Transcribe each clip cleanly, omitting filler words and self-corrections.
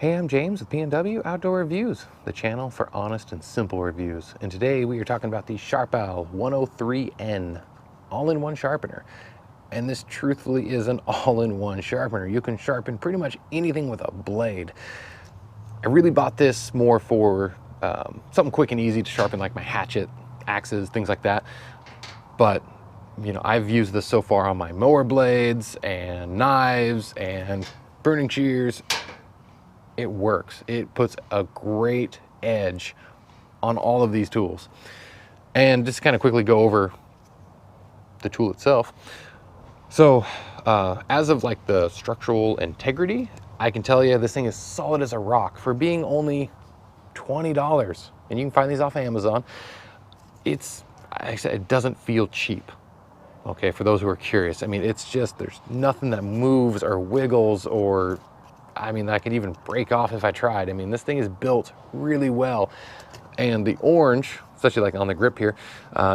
Hey, I'm James with P&W Outdoor Reviews, the channel for honest and simple reviews. And today we are talking about the SHARPAL 103N all-in-one sharpener. And this truthfully is an all-in-one sharpener. You can sharpen pretty much anything with a blade. I really bought this more for something quick and easy to sharpen, like my hatchet, axes, things like that. But you know, I've used this so far on my mower blades and knives and pruning shears. It works. It puts a great edge on all of these tools. And just kind of quickly go over the tool itself. So as of like the structural integrity, I can tell you this thing is solid as a rock for being only $20. And you can find these off Amazon. It's, like I said, it doesn't feel cheap. Okay, for those who are curious. I mean, it's just, there's nothing that moves or wiggles or, I mean, I could even break off if I tried. I mean, this thing is built really well. And the orange, especially like on the grip here,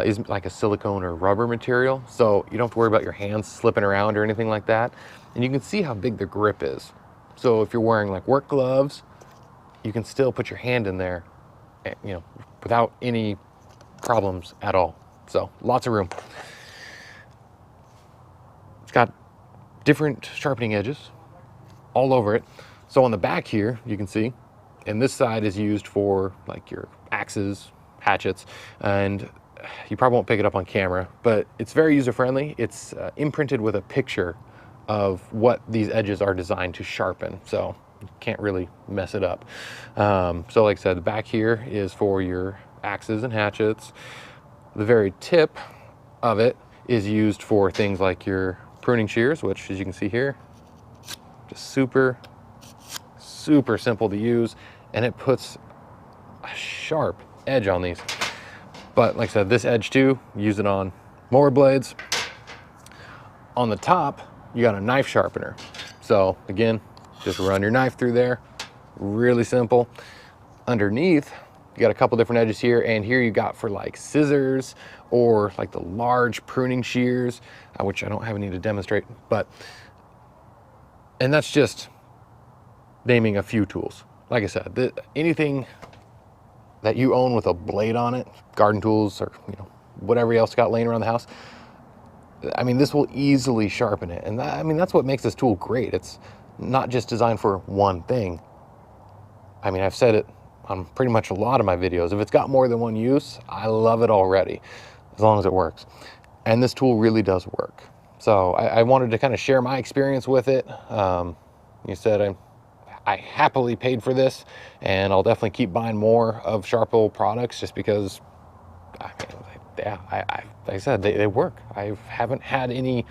is like a silicone or rubber material. So you don't have to worry about your hands slipping around or anything like that. And you can see how big the grip is. So if you're wearing like work gloves, you can still put your hand in there, you know, without any problems at all. So lots of room. It's got different sharpening edges all over it. So on the back here, you can see, and this side is used for like your axes, hatchets, and you probably won't pick it up on camera, but it's very user-friendly. It's imprinted with a picture of what these edges are designed to sharpen. So you can't really mess it up. So like I said, the back here is for your axes and hatchets. The very tip of it is used for things like your pruning shears, which as you can see here, just super simple to use, and it puts a sharp edge on these. But like I said, this edge too, use it on mower blades. On the top, you got a knife sharpener. So again, just run your knife through there, really simple. Underneath, you got a couple different edges here, and here you got for like scissors or like the large pruning shears, which I don't have any to demonstrate, but, and that's just naming a few tools. Like I said, anything that you own with a blade on it, garden tools or you know whatever else got laying around the house, I mean, this will easily sharpen it. And I mean, that's what makes this tool great. It's not just designed for one thing. I mean, I've said it on pretty much a lot of my videos. If it's got more than one use, I love it already, as long as it works. And this tool really does work. So I wanted to kind of share my experience with it. You said I happily paid for this, and I'll definitely keep buying more of SHARPAL products just because, I mean, yeah, like I said, they work. I haven't had any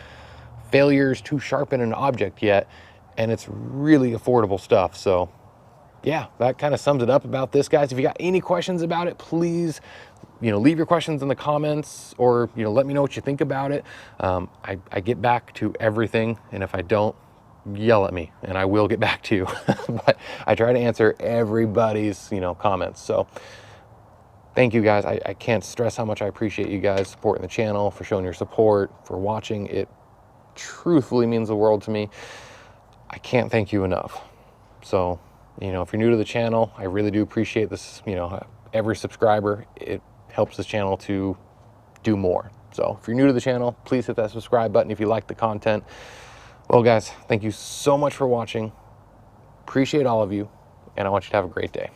failures to sharpen an object yet, and it's really affordable stuff. So yeah, that kind of sums it up about this, guys. If you got any questions about it, please, you know, leave your questions in the comments, or, you know, let me know what you think about it. I get back to everything, and if I don't, yell at me and I will get back to you. But I try to answer everybody's, you know, comments. So thank you guys. I can't stress how much I appreciate you guys supporting the channel, for showing your support, for watching. It truthfully means the world to me. I can't thank you enough. So, you know, if you're new to the channel, I really do appreciate this. You know, every subscriber, it helps this channel to do more. So if you're new to the channel, please hit that subscribe button if you like the content. Well, guys, thank you so much for watching. Appreciate all of you, and I want you to have a great day.